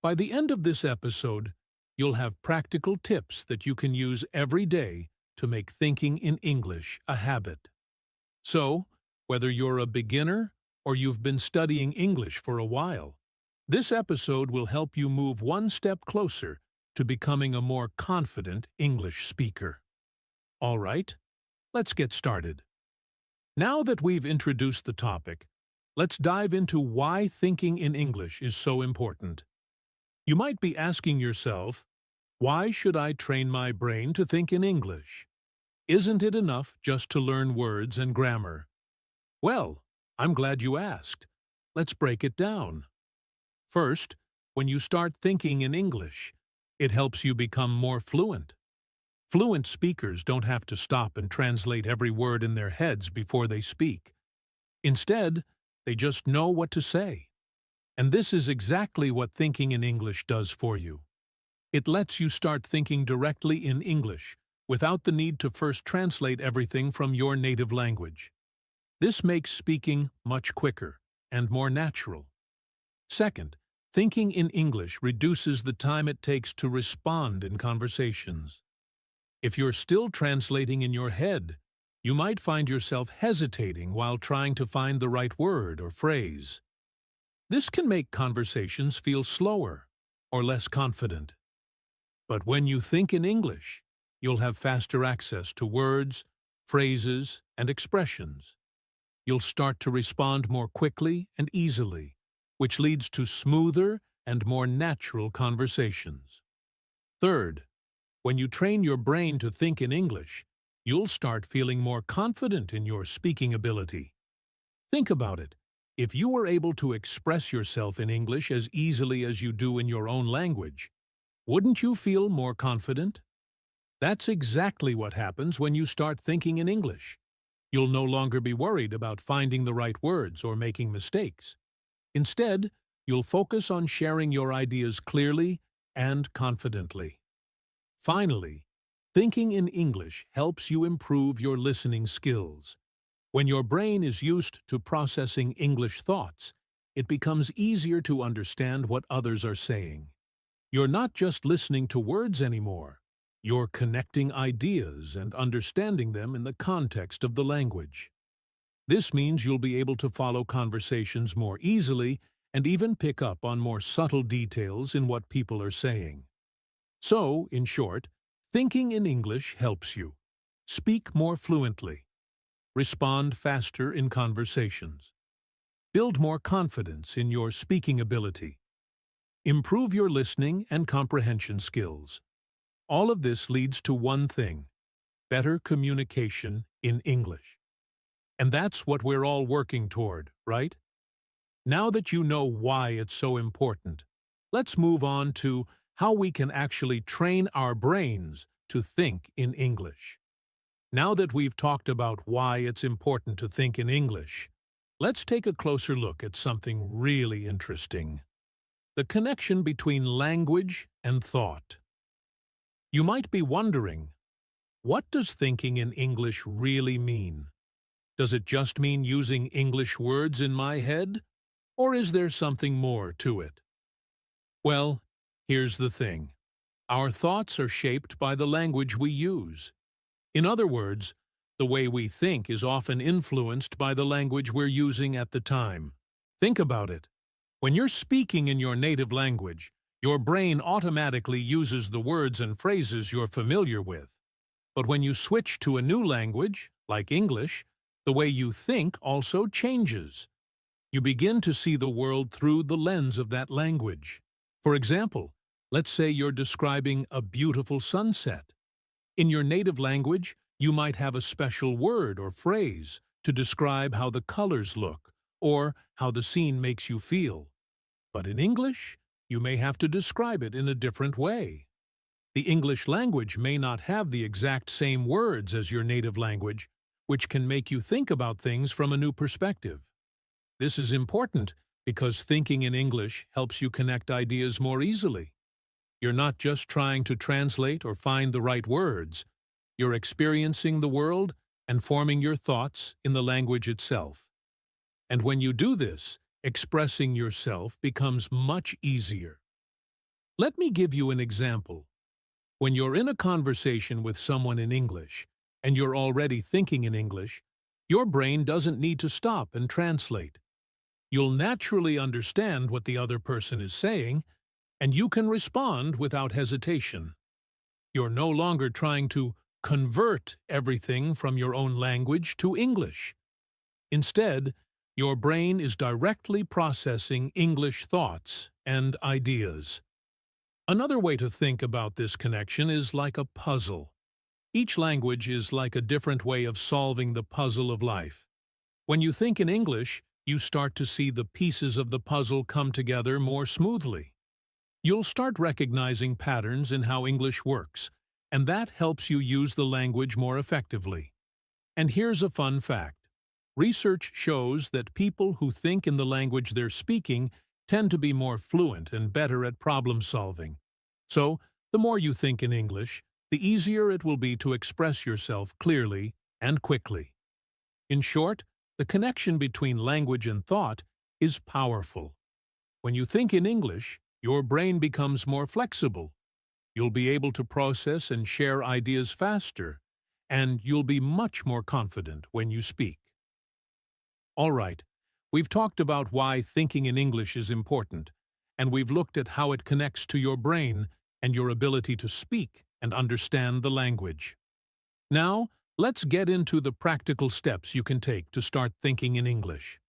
By the end of this episode, you'll have practical tips that you can use every day to make thinking in English a habit. So, whether you're a beginner or you've been studying English for a while, this episode will help you move one step closer to becoming a more confident English speaker. All right, let's get started. Now that we've introduced the topic, let's dive into why thinking in English is so important. You might be asking yourself, why should I train my brain to think in English? Isn't it enough just to learn words and grammar? Well, I'm glad you asked. Let's break it down. First, when you start thinking in English, it helps you become more fluent. Fluent speakers don't have to stop and translate every word in their heads before they speak. Instead, they just know what to say. And this is exactly what thinking in English does for you. It lets you start thinking directly in English, without the need to first translate everything from your native language. This makes speaking much quicker and more natural. Second, thinking in English reduces the time it takes to respond in conversations. If you're still translating in your head, you might find yourself hesitating while trying to find the right word or phrase. This can make conversations feel slower or less confident. But when you think in English, you'll have faster access to words, phrases, and expressions. You'll start to respond more quickly and easily, which leads to smoother and more natural conversations. Third, when you train your brain to think in English, you'll start feeling more confident in your speaking ability. Think about it. If you were able to express yourself in English as easily as you do in your own language, wouldn't you feel more confident? That's exactly what happens when you start thinking in English. You'll no longer be worried about finding the right words or making mistakes. Instead, you'll focus on sharing your ideas clearly and confidently. Finally, thinking in English helps you improve your listening skills. When your brain is used to processing English thoughts, it becomes easier to understand what others are saying. You're not just listening to words anymore. You're connecting ideas and understanding them in the context of the language. This means you'll be able to follow conversations more easily and even pick up on more subtle details in what people are saying. So, in short, thinking in English helps you speak more fluently, respond faster in conversations, build more confidence in your speaking ability, improve your listening and comprehension skills. All of this leads to one thing: better communication in English. And that's what we're all working toward, right? Now that you know why it's so important, let's move on to how we can actually train our brains to think in English. Now that we've talked about why it's important to think in English, let's take a closer look at something really interesting: the connection between language and thought. You might be wondering, what does thinking in English really mean? Does it just mean using English words in my head? Or is there something more to it? Well, here's the thing. Our thoughts are shaped by the language we use. In other words, the way we think is often influenced by the language we're using at the time. Think about it. When you're speaking in your native language, your brain automatically uses the words and phrases you're familiar with. But when you switch to a new language, like English, the way you think also changes. You begin to see the world through the lens of that language. For example, let's say you're describing a beautiful sunset. In your native language, you might have a special word or phrase to describe how the colors look or how the scene makes you feel. But in English, you may have to describe it in a different way. The English language may not have the exact same words as your native language, which can make you think about things from a new perspective. This is important because thinking in English helps you connect ideas more easily. You're not just trying to translate or find the right words. You're experiencing the world and forming your thoughts in the language itself. And when you do this, expressing yourself becomes much easier. Let me give you an example. When you're in a conversation with someone in English, and you're already thinking in English, your brain doesn't need to stop and translate. You'll naturally understand what the other person is saying, and you can respond without hesitation. You're no longer trying to convert everything from your own language to English. Instead, your brain is directly processing English thoughts and ideas. Another way to think about this connection is like a puzzle. Each language is like a different way of solving the puzzle of life. When you think in English, you start to see the pieces of the puzzle come together more smoothly. You'll start recognizing patterns in how English works, and that helps you use the language more effectively. And here's a fun fact. Research shows that people who think in the language they're speaking tend to be more fluent and better at problem solving. So, the more you think in English, the easier it will be to express yourself clearly and quickly. In short, the connection between language and thought is powerful. When you think in English, your brain becomes more flexible. You'll be able to process and share ideas faster, and you'll be much more confident when you speak. All right, we've talked about why thinking in English is important, and we've looked at how it connects to your brain and your ability to speak and understand the language. Now, let's get into the practical steps you can take to start thinking in English.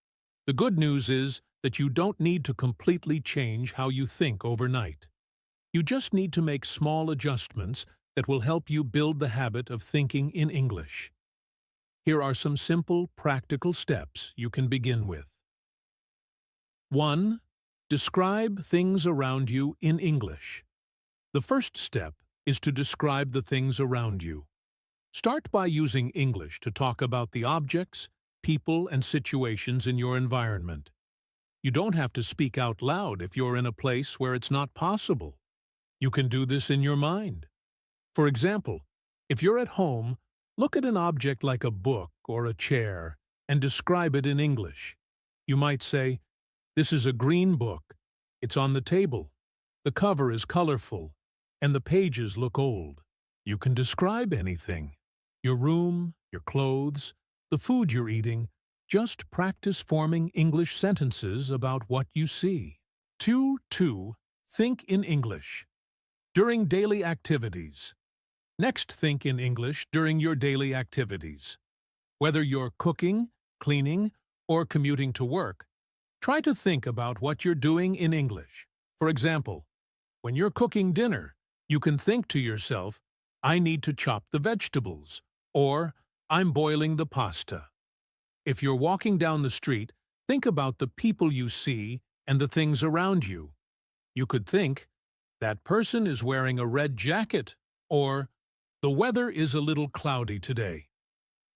The good news is that you don't need to completely change how you think overnight. You just need to make small adjustments that will help you build the habit of thinking in English. Here are some simple, practical steps you can begin with. 1. Describe things around you in English. The first step is to describe the things around you. Start by using English to talk about the objects, people, and situations in your environment. You don't have to speak out loud if you're in a place where it's not possible. You can do this in your mind. For example, if you're at home, look at an object like a book or a chair and describe it in English. You might say, "This is a green book. It's on the table. The cover is colorful, and the pages look old." You can describe anything. Your room, your clothes, the food you're eating. Just practice forming English sentences about what you see. 2. Think in English. During daily activities. Next, think in English during your daily activities. Whether you're cooking, cleaning, or commuting to work, try to think about what you're doing in English. For example, when you're cooking dinner, you can think to yourself, "I need to chop the vegetables," or "I'm boiling the pasta." If you're walking down the street, think about the people you see and the things around you. You could think, "That person is wearing a red jacket," or "The weather is a little cloudy today."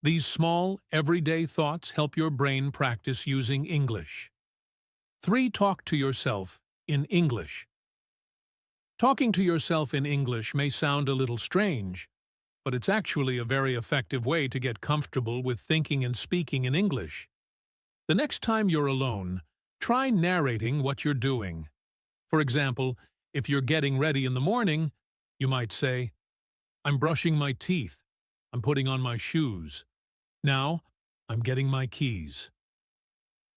These small, everyday thoughts help your brain practice using English. 3. Talk to yourself in English. Talking to yourself in English may sound a little strange, but it's actually a very effective way to get comfortable with thinking and speaking in English. The next time you're alone, try narrating what you're doing. For example, if you're getting ready in the morning, you might say, "I'm brushing my teeth. I'm putting on my shoes. Now, I'm getting my keys."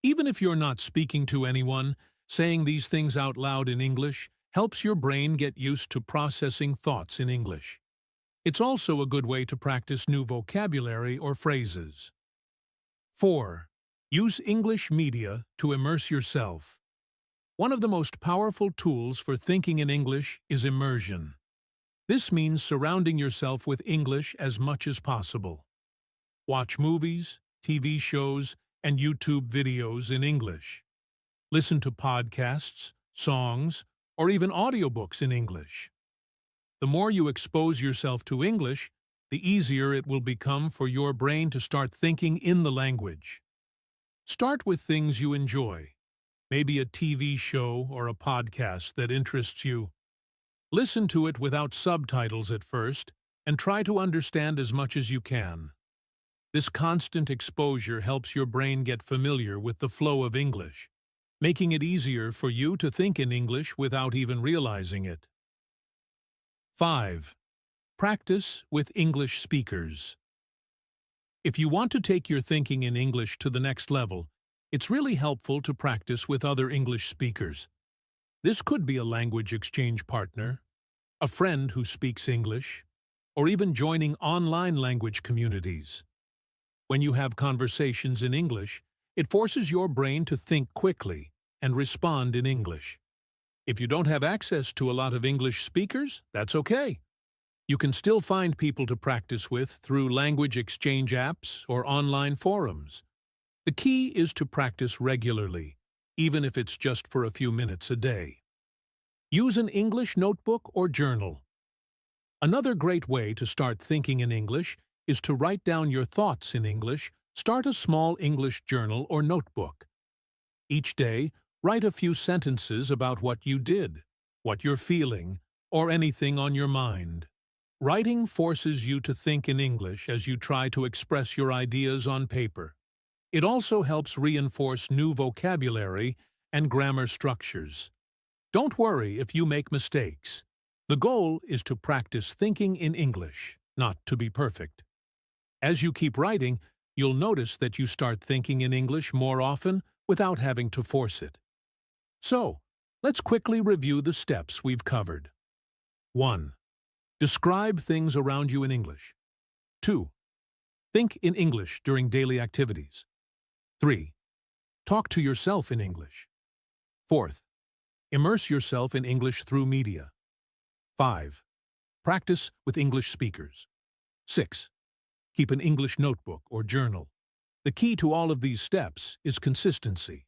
Even if you're not speaking to anyone, saying these things out loud in English helps your brain get used to processing thoughts in English. It's also a good way to practice new vocabulary or phrases. 4. Use English media to immerse yourself. One of the most powerful tools for thinking in English is immersion. This means surrounding yourself with English as much as possible. Watch movies, TV shows, and YouTube videos in English. Listen to podcasts, songs, or even audiobooks in English. The more you expose yourself to English, the easier it will become for your brain to start thinking in the language. Start with things you enjoy, maybe a TV show or a podcast that interests you. Listen to it without subtitles at first, and try to understand as much as you can. This constant exposure helps your brain get familiar with the flow of English. making it easier for you to think in English without even realizing it. 5. Practice with English speakers. If you want to take your thinking in English to the next level, it's really helpful to practice with other English speakers. This could be a language exchange partner, a friend who speaks English, or even joining online language communities. When you have conversations in English, it forces your brain to think quickly and respond in English. If you don't have access to a lot of English speakers, that's okay. You can still find people to practice with through language exchange apps or online forums. The key is to practice regularly, even if it's just for a few minutes a day. Use an English notebook or journal. Another great way to start thinking in English is to write down your thoughts in English. Start a small English journal or notebook. Each day, write a few sentences about what you did, what you're feeling, or anything on your mind. Writing forces you to think in English as you try to express your ideas on paper. It also helps reinforce new vocabulary and grammar structures. Don't worry if you make mistakes. The goal is to practice thinking in English, not to be perfect. As you keep writing, you'll notice that you start thinking in English more often without having to force it. So, let's quickly review the steps we've covered. 1. Describe things around you in English. 2. Think in English during daily activities. 3. Talk to yourself in English. 4th. Immerse yourself in English through media. 5. Practice with English speakers. 6. Keep an English notebook or journal. The key to all of these steps is consistency.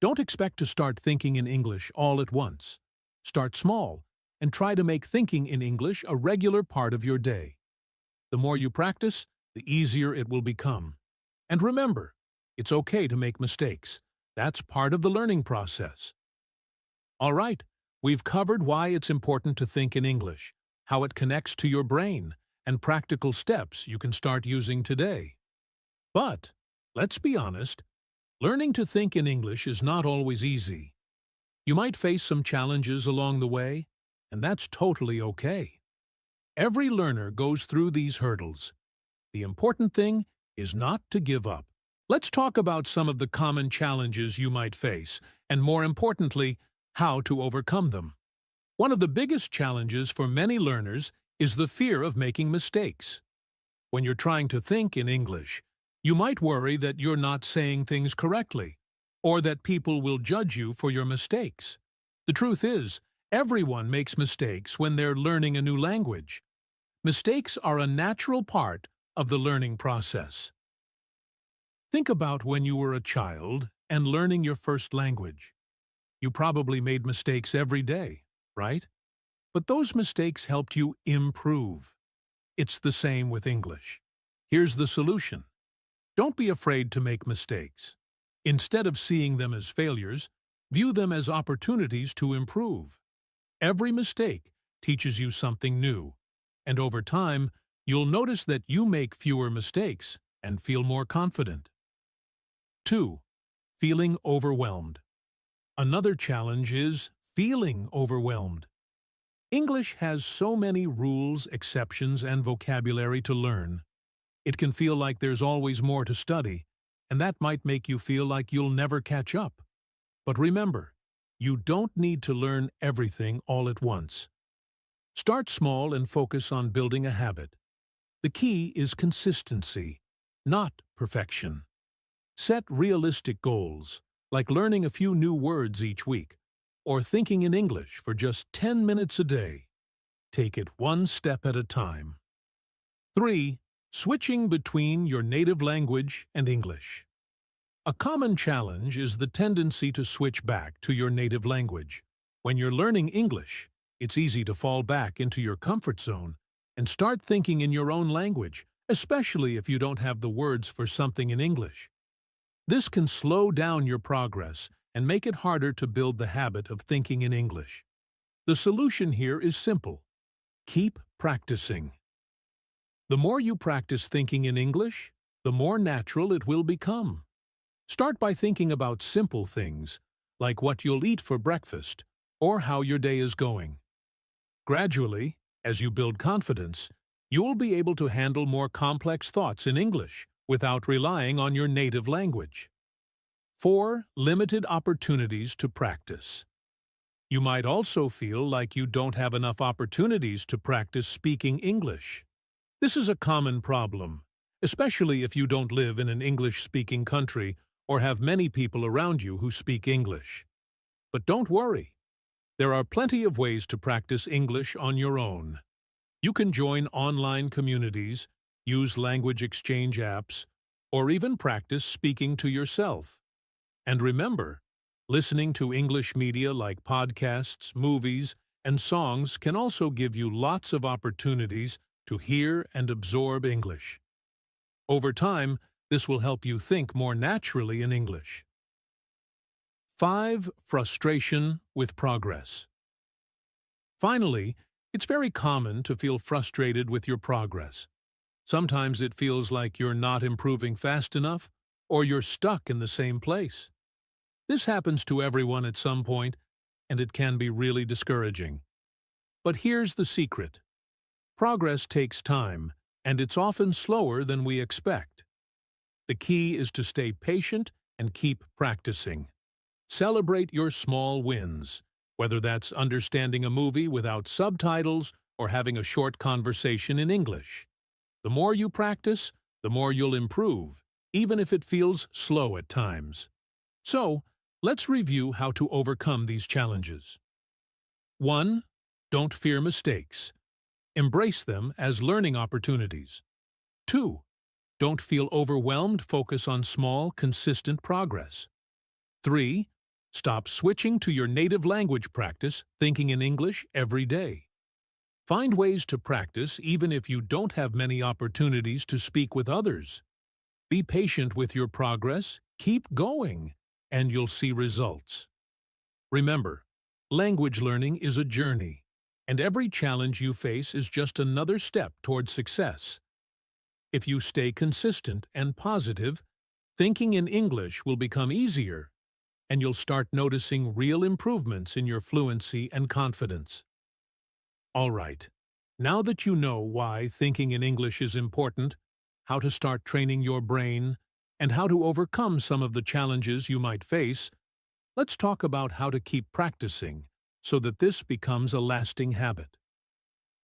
Don't expect to start thinking in English all at once. Start small and try to make thinking in English a regular part of your day. The more you practice, the easier it will become. And remember, it's okay to make mistakes. That's part of the learning process. All right, we've covered why it's important to think in English, how it connects to your brain, and practical steps you can start using today. But, let's be honest, learning to think in English is not always easy. You might face some challenges along the way, and that's totally okay. Every learner goes through these hurdles. The important thing is not to give up. Let's talk about some of the common challenges you might face, and more importantly, how to overcome them. One of the biggest challenges for many learners is the fear of making mistakes. When you're trying to think in English, you might worry that you're not saying things correctly, or that people will judge you for your mistakes. The truth is, everyone makes mistakes when they're learning a new language. Mistakes are a natural part of the learning process. Think about when you were a child and learning your first language. You probably made mistakes every day, right? But those mistakes helped you improve. It's the same with English. Here's the solution. Don't be afraid to make mistakes. Instead of seeing them as failures, view them as opportunities to improve. Every mistake teaches you something new, and over time, you'll notice that you make fewer mistakes and feel more confident. 2. Feeling overwhelmed. Another challenge is feeling overwhelmed. English has so many rules, exceptions, and vocabulary to learn. It can feel like there's always more to study, and that might make you feel like you'll never catch up. But remember, you don't need to learn everything all at once. Start small and focus on building a habit. The key is consistency, not perfection. Set realistic goals, like learning a few new words each week, or thinking in English for just 10 minutes a day. Take it one step at a time. 3. Switching between your native language and English. A common challenge is the tendency to switch back to your native language. When you're learning English, it's easy to fall back into your comfort zone and start thinking in your own language, especially if you don't have the words for something in English. This can slow down your progress and make it harder to build the habit of thinking in English. The solution here is simple. Keep practicing. The more you practice thinking in English, the more natural it will become. Start by thinking about simple things, like what you'll eat for breakfast or how your day is going. Gradually, as you build confidence, you will be able to handle more complex thoughts in English without relying on your native language. 4. Limited opportunities to practice. You might also feel like you don't have enough opportunities to practice speaking English. This is a common problem, especially if you don't live in an English-speaking country or have many people around you who speak English. But don't worry. There are plenty of ways to practice English on your own. You can join online communities, use language exchange apps, or even practice speaking to yourself. And remember, listening to English media like podcasts, movies, and songs can also give you lots of opportunities to hear and absorb English. Over time, this will help you think more naturally in English. 5. Frustration with progress. Finally, it's very common to feel frustrated with your progress. Sometimes it feels like you're not improving fast enough, or you're stuck in the same place. This happens to everyone at some point, and it can be really discouraging. But here's the secret. Progress takes time, and it's often slower than we expect. The key is to stay patient and keep practicing. Celebrate your small wins, whether that's understanding a movie without subtitles or having a short conversation in English. The more you practice, the more you'll improve, even if it feels slow at times. So, let's review how to overcome these challenges. 1. Don't fear mistakes. Embrace them as learning opportunities. 2. Don't feel overwhelmed. Focus on small, consistent progress. 3. Stop switching to your native language practice, thinking in English every day. Find ways to practice even if you don't have many opportunities to speak with others. Be patient with your progress, keep going, and you'll see results. Remember, language learning is a journey, and every challenge you face is just another step toward success. If you stay consistent and positive, thinking in English will become easier, and you'll start noticing real improvements in your fluency and confidence. All right, now that you know why thinking in English is important, how to start training your brain, and how to overcome some of the challenges you might face, let's talk about how to keep practicing so that this becomes a lasting habit.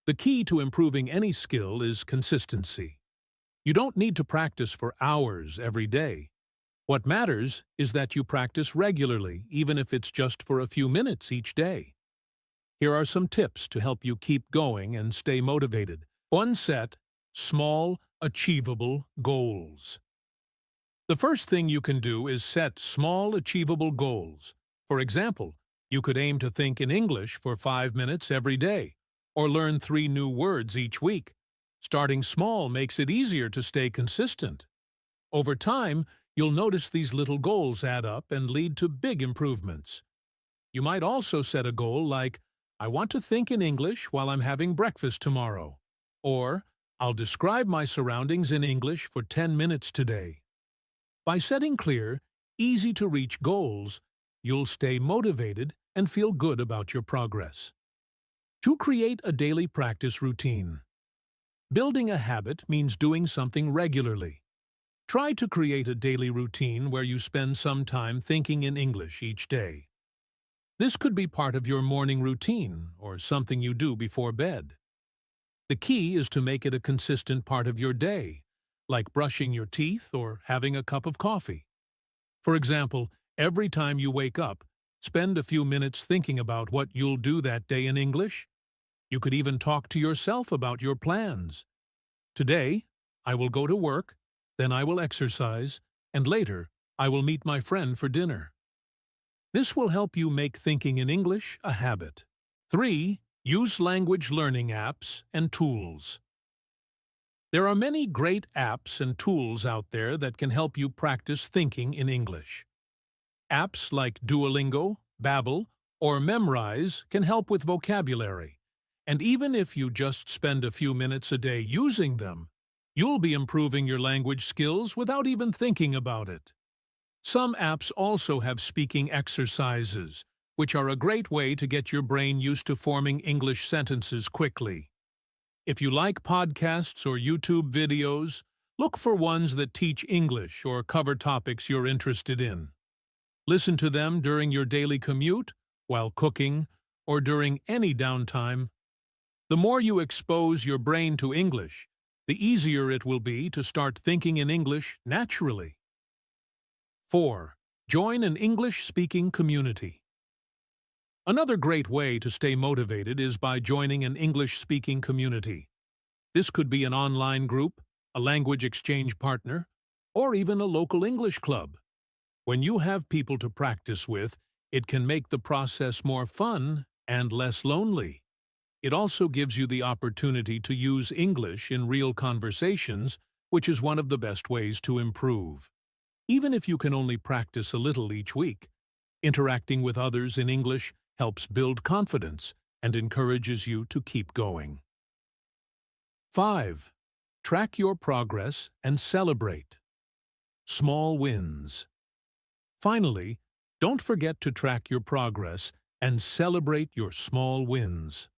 The key to improving any skill is consistency. You don't need to practice for hours every day. What matters is that you practice regularly, even if it's just for a few minutes each day. Here are some tips to help you keep going and stay motivated. 1. Set small, achievable goals. The first thing you can do is set small, achievable goals. For example, you could aim to think in English for 5 minutes every day, or learn 3 new words each week. Starting small makes it easier to stay consistent. Over time, you'll notice these little goals add up and lead to big improvements. You might also set a goal like, I want to think in English while I'm having breakfast tomorrow, or I'll describe my surroundings in English for 10 minutes today. By setting clear, easy-to-reach goals, you'll stay motivated and feel good about your progress. 2. Create a daily practice routine. Building a habit means doing something regularly. Try to create a daily routine where you spend some time thinking in English each day. This could be part of your morning routine or something you do before bed. The key is to make it a consistent part of your day, like brushing your teeth or having a cup of coffee. For example, every time you wake up, spend a few minutes thinking about what you'll do that day in English. You could even talk to yourself about your plans. Today, I will go to work, then I will exercise, and later, I will meet my friend for dinner. This will help you make thinking in English a habit. 3. Use language learning apps and tools. There are many great apps and tools out there that can help you practice thinking in English. Apps like Duolingo, Babbel, or Memrise can help with vocabulary, and even if you just spend a few minutes a day using them, you'll be improving your language skills without even thinking about it. Some apps also have speaking exercises, which are a great way to get your brain used to forming English sentences quickly. If you like podcasts or YouTube videos, look for ones that teach English or cover topics you're interested in. Listen to them during your daily commute, while cooking, or during any downtime. The more you expose your brain to English, the easier it will be to start thinking in English naturally. 4. Join an English-speaking community. Another great way to stay motivated is by joining an English-speaking community. This could be an online group, a language exchange partner, or even a local English club. When you have people to practice with, it can make the process more fun and less lonely. It also gives you the opportunity to use English in real conversations, which is one of the best ways to improve. Even if you can only practice a little each week, interacting with others in English helps build confidence and encourages you to keep going. 5. Track your progress and celebrate. Small wins. Finally, don't forget to track your progress and celebrate your small wins.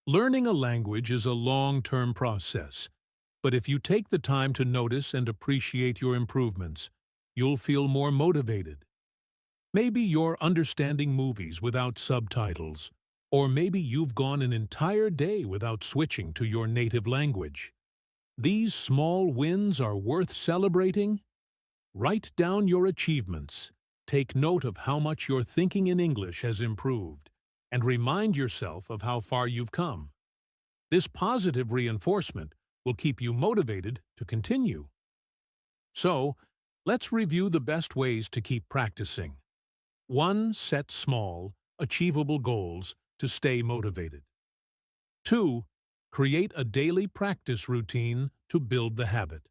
Learning a language is a long-term process, but if you take the time to notice and appreciate your improvements, you'll feel more motivated. Maybe you're understanding movies without subtitles, or maybe you've gone an entire day without switching to your native language. These small wins are worth celebrating. Write down your achievements, take note of how much your thinking in English has improved, and remind yourself of how far you've come. This positive reinforcement will keep you motivated to continue. So, let's review the best ways to keep practicing. 1. Set small, achievable goals to stay motivated. 2. Create a daily practice routine to build the habit.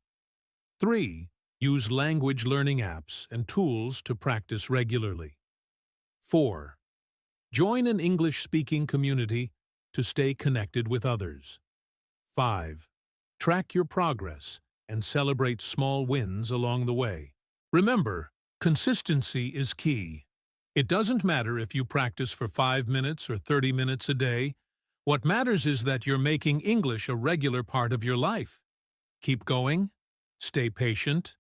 3. Use language learning apps and tools to practice regularly. 4. Join an English-speaking community to stay connected with others. 5. Track your progress and celebrate small wins along the way. Remember, consistency is key. It doesn't matter if you practice for 5 minutes or 30 minutes a day. What matters is that you're making English a regular part of your life. Keep going, stay patient,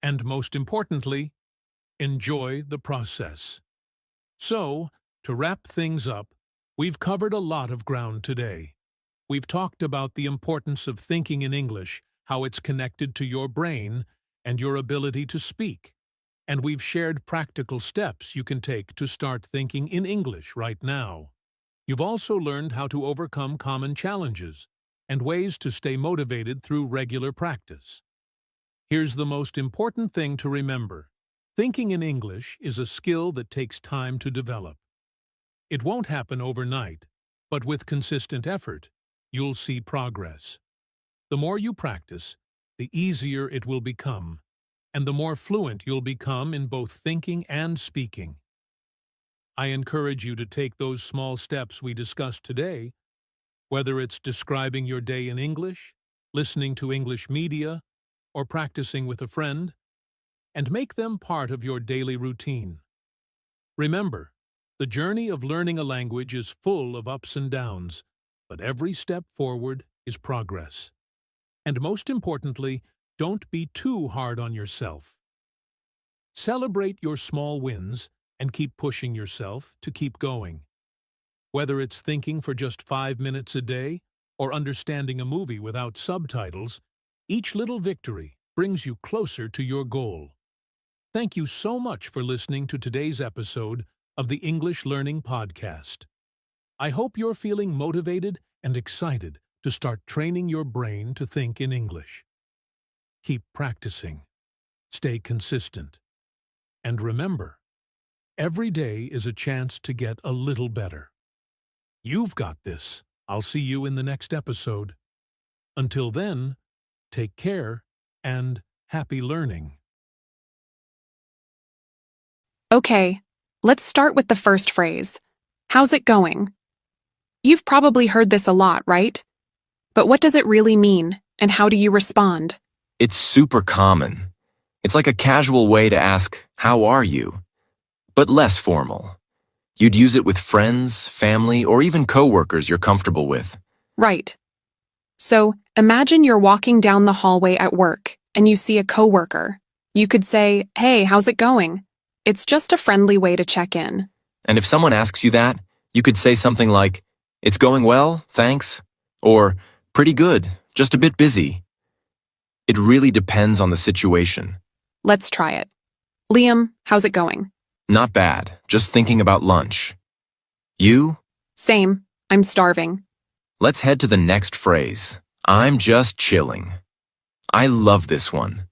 and most importantly, enjoy the process. So, to wrap things up, we've covered a lot of ground today. We've talked about the importance of thinking in English, how it's connected to your brain and your ability to speak. And we've shared practical steps you can take to start thinking in English right now. You've also learned how to overcome common challenges and ways to stay motivated through regular practice. Here's the most important thing to remember. Thinking in English is a skill that takes time to develop. It won't happen overnight, but with consistent effort, you'll see progress. The more you practice, the easier it will become, and the more fluent you'll become in both thinking and speaking. I encourage you to take those small steps we discussed today, whether it's describing your day in English, listening to English media, or practicing with a friend, and make them part of your daily routine. Remember, the journey of learning a language is full of ups and downs, but every step forward is progress. And most importantly, don't be too hard on yourself. Celebrate your small wins and keep pushing yourself to keep going. Whether it's thinking for just 5 minutes a day or understanding a movie without subtitles, each little victory brings you closer to your goal. Thank you so much for listening to today's episode of the English Learning Podcast. I hope you're feeling motivated and excited to start training your brain to think in English. Keep practicing. Stay consistent. And remember, every day is a chance to get a little better. You've got this. I'll see you in the next episode. Until then, take care and happy learning. Okay, let's start with the first phrase. How's it going? You've probably heard this a lot, right? But what does it really mean, and how do you respond? It's super common. It's like a casual way to ask, "How are you?" but less formal. You'd use it with friends, family, or even coworkers you're comfortable with. Right. So, imagine you're walking down the hallway at work and you see a coworker. You could say, "Hey, how's it going?" It's just a friendly way to check in. And if someone asks you that, you could say something like, "It's going well, thanks," or "Pretty good, just a bit busy." It really depends on the situation. Let's try it. Liam, how's it going? Not bad, just thinking about lunch. You? Same. I'm starving. Let's head to the next phrase. I'm just chilling. I love this one.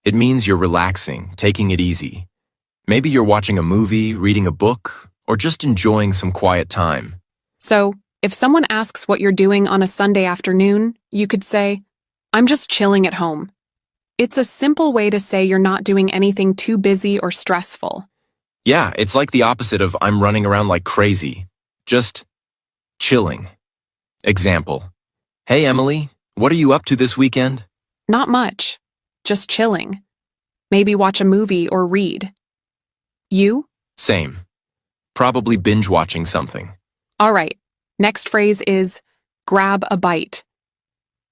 It means you're relaxing, taking it easy. Maybe you're watching a movie, reading a book, or just enjoying some quiet time. So, if someone asks what you're doing on a Sunday afternoon, you could say, "I'm just chilling at home." It's a simple way to say you're not doing anything too busy or stressful. Yeah, it's like the opposite of "I'm running around like crazy." Just chilling. Example. Hey Emily, what are you up to this weekend? Not much. Just chilling. Maybe watch a movie or read. You? Same. Probably binge watching something. All right. Next phrase is grab a bite.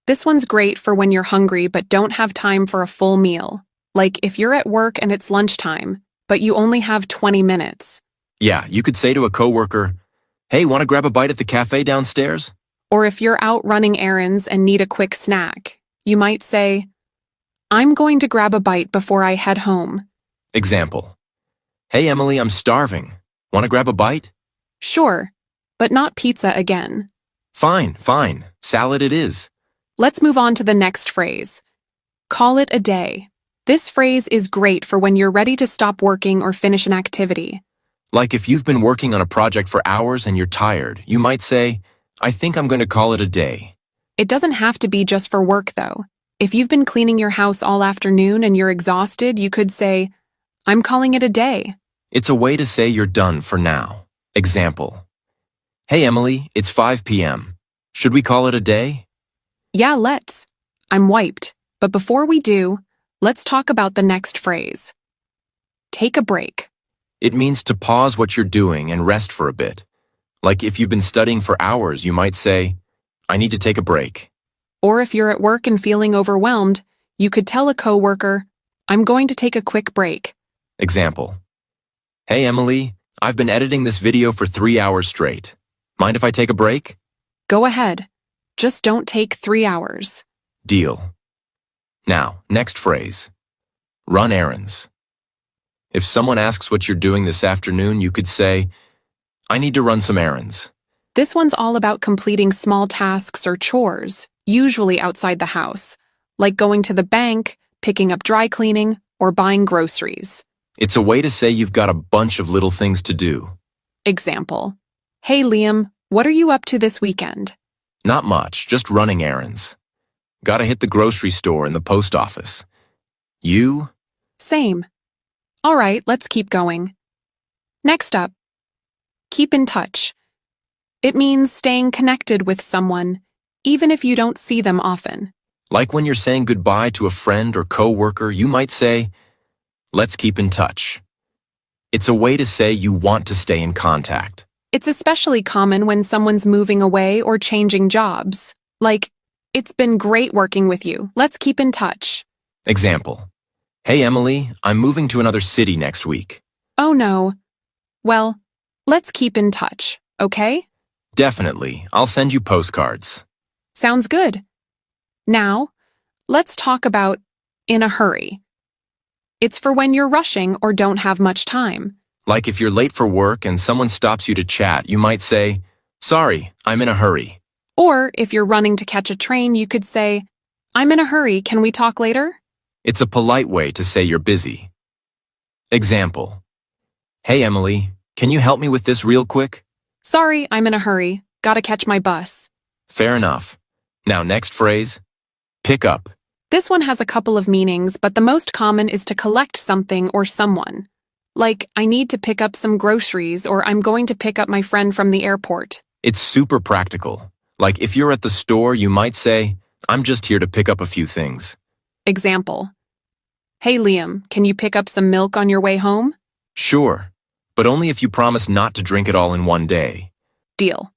This one's great for when you're hungry but don't have time for a full meal. Like if you're at work and it's lunchtime, but you only have 20 minutes. Yeah, you could say to a coworker, "Hey, want to grab a bite at the cafe downstairs?" Or if you're out running errands and need a quick snack, you might say, "I'm going to grab a bite before I head home." Example. Hey Emily, I'm starving. Want to grab a bite? Sure, but not pizza again. Fine, fine. Salad it is. Let's move on to the next phrase. Call it a day. This phrase is great for when you're ready to stop working or finish an activity. Like if you've been working on a project for hours and you're tired, you might say, "I think I'm going to call it a day." It doesn't have to be just for work, though. If you've been cleaning your house all afternoon and you're exhausted, you could say, "I'm calling it a day." It's a way to say you're done for now. Example. Hey Emily, it's 5 p.m. Should we call it a day? Yeah, let's. I'm wiped. But before we do, let's talk about the next phrase. Take a break. It means to pause what you're doing and rest for a bit. Like if you've been studying for hours, you might say, "I need to take a break." Or if you're at work and feeling overwhelmed, you could tell a coworker, "I'm going to take a quick break." Example. Hey Emily, I've been editing this video for 3 hours straight. Mind if I take a break? Go ahead. Just don't take 3 hours. Deal. Now, next phrase. Run errands. If someone asks what you're doing this afternoon, you could say, "I need to run some errands." This one's all about completing small tasks or chores, usually outside the house, like going to the bank, picking up dry cleaning, or buying groceries. It's a way to say you've got a bunch of little things to do. Example. Hey Liam, what are you up to this weekend? Not much, just running errands. Gotta hit the grocery store and the post office. You? Same. All right, let's keep going. Next up, keep in touch. It means staying connected with someone, even if you don't see them often. Like when you're saying goodbye to a friend or coworker, you might say, "Let's keep in touch." It's a way to say you want to stay in contact. It's especially common when someone's moving away or changing jobs. Like, "It's been great working with you. Let's keep in touch." Example. Hey Emily, I'm moving to another city next week. Oh no. Well, let's keep in touch, okay? Definitely. I'll send you postcards. Sounds good. Now, let's talk about in a hurry. It's for when you're rushing or don't have much time. Like if you're late for work and someone stops you to chat, you might say, "Sorry, I'm in a hurry." Or if you're running to catch a train, you could say, "I'm in a hurry, can we talk later?" It's a polite way to say you're busy. Example. Hey Emily, can you help me with this real quick? Sorry, I'm in a hurry. Gotta catch my bus. Fair enough. Now next phrase. Pick up. This one has a couple of meanings, but the most common is to collect something or someone. Like, I need to pick up some groceries, or I'm going to pick up my friend from the airport. It's super practical. Like if you're at the store, you might say, "I'm just here to pick up a few things." Example. Hey Liam, can you pick up some milk on your way home? Sure, but only if you promise not to drink it all in one day. Deal.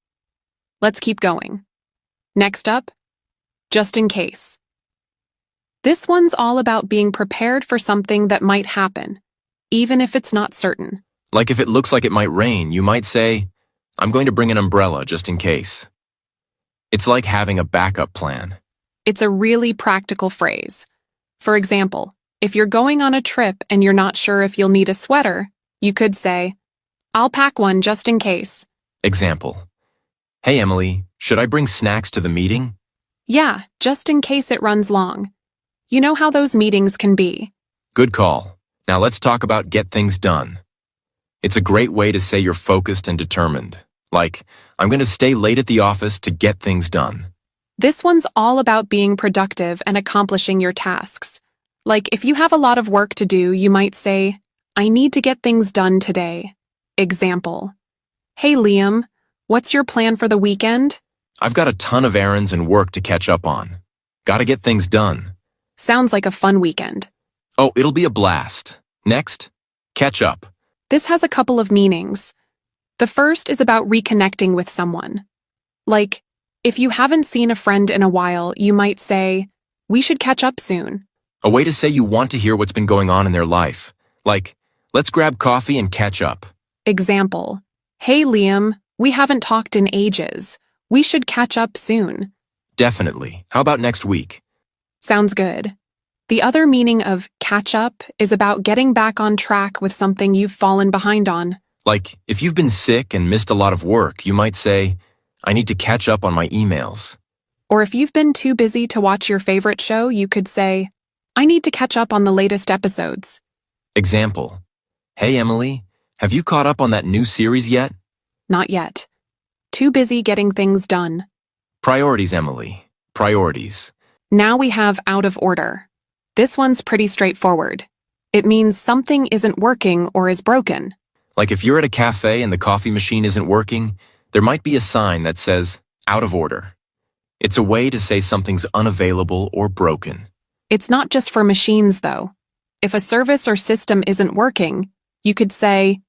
Let's keep going. Next up, just in case. This one's all about being prepared for something that might happen, even if it's not certain. Like if it looks like it might rain, you might say, I'm going to bring an umbrella just in case. It's like having a backup plan. It's a really practical phrase. For example, if you're going on a trip and you're not sure if you'll need a sweater, you could say, I'll pack one just in case. Example. Hey Emily, should I bring snacks to the meeting? Yeah, just in case it runs long. You know how those meetings can be. Good call. Now let's talk about get things done. It's a great way to say you're focused and determined. Like, I'm going to stay late at the office to get things done. This one's all about being productive and accomplishing your tasks. Like, if you have a lot of work to do, you might say, I need to get things done today. Example. Hey Liam, what's your plan for the weekend? I've got a ton of errands and work to catch up on. Gotta get things done. Sounds like a fun weekend. Oh, it'll be a blast. Next, catch up. This has a couple of meanings. The first is about reconnecting with someone. Like, if you haven't seen a friend in a while, you might say, we should catch up soon. A way to say you want to hear what's been going on in their life. Like, let's grab coffee and catch up. Example. Hey Liam, we haven't talked in ages. We should catch up soon. Definitely. How about next week? Sounds good. The other meaning of catch up is about getting back on track with something you've fallen behind on. Like, if you've been sick and missed a lot of work, you might say, I need to catch up on my emails. Or if you've been too busy to watch your favorite show, you could say, I need to catch up on the latest episodes. Example. Hey Emily, have you caught up on that new series yet? Not yet. Too busy getting things done. Priorities, Emily. Priorities. Now we have out of order. This one's pretty straightforward. It means something isn't working or is broken. Like if you're at a cafe and the coffee machine isn't working, there might be a sign that says, out of order. It's a way to say something's unavailable or broken. It's not just for machines, though. If a service or system isn't working, you could say,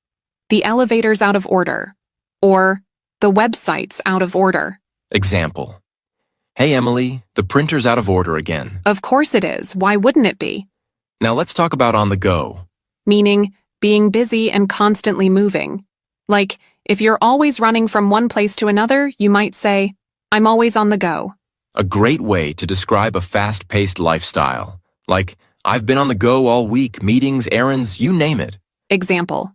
the elevator's out of order, or the website's out of order. Example. Hey Emily, the printer's out of order again. Of course it is. Why wouldn't it be? Now let's talk about on the go. Meaning being busy and constantly moving. Like, if you're always running from one place to another, you might say, I'm always on the go. A great way to describe a fast-paced lifestyle. Like, I've been on the go all week, meetings, errands, you name it. Example.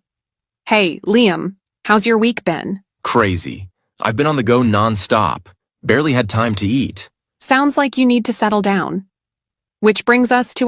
Hey, Liam, how's your week been? Crazy. I've been on the go non-stop. Barely had time to eat. Sounds like you need to settle down. Which brings us to our